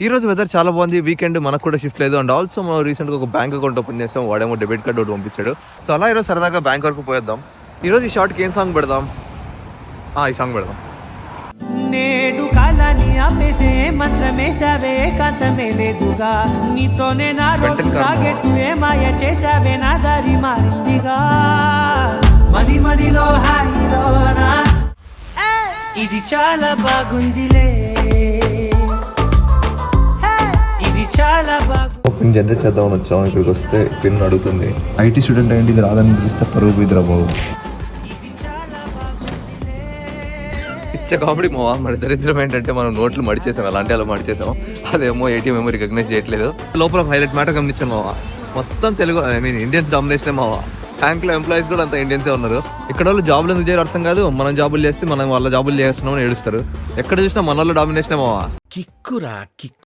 ఈ రోజు వెదర్ చాలా బాగుంది. వీకెండ్ మనకు కూడా షిఫ్ట్ లేదు. అండ్ ఆల్సో మనం రీసెంట్గా ఒక బ్యాంక్ అకౌంట్ ఓపెన్ చేస్తాం. వాడేమో డెబిట్ కార్డు ఒకటి పంపించాడు. సో అలా ఈరోజు సరదాగా బ్యాంక్ వరకు పోయేద్దాం. ఈరోజు ఈ షార్ట్కి ఏం సాంగ్ పెడదాం? ఈ సాంగ్ పెడదాం. నేడు కాలాన్ని ఆపేసే మంత్రమేశావే కాంతమే లేదుగా, నీతోనే నా రోజు సాగెట్టు ఏ మాయ చేశావే నా దారి మారిందిగా, మది మదిలో హాయిలోనా ఇది చాలా బాగుందిలే, ఇది చాలా బాగుంది. పిన్ జనరేట్ చేద్దామని వచ్చాము. ఇక్కడికి వస్తే పిన్ అడుగుతుంది. ఐటీ స్టూడెంట్ ఏంటి ఇది రాదని పిలిస్తే పరుగు పోయిద్దిరా బాబు. ఇచ్చే కామెడీ మావా. మరి దరిద్రం ఏంటంటే మనం నోట్లు మడిచేసాం, అలాంటి అలా మడిచేసాం. అదేమో ఏటీఎం ఏమో రికగ్నైజ్ చేయట్లేదు. లోపల హైలైట్ మ్యాటర్ గమనించాను మావా. మొత్తం తెలుగు ఇండియన్స్ డామినేషనే మావా. బ్యాంక్లో ఎంప్లాయీస్ కూడా అంత ఇండియన్సే ఉన్నారు. ఇక్కడ వాళ్ళు జాబులు ఎందుకు చేయరు అర్థం కాదు. మనం జాబులు చేస్తే మనం వాళ్ళ జాబులు చేస్తున్నామని ఏడుస్తారు. ఎక్కడ చూసినా మన వాళ్ళు డామినేషనే మావా. కిక్కురా కిక్కు.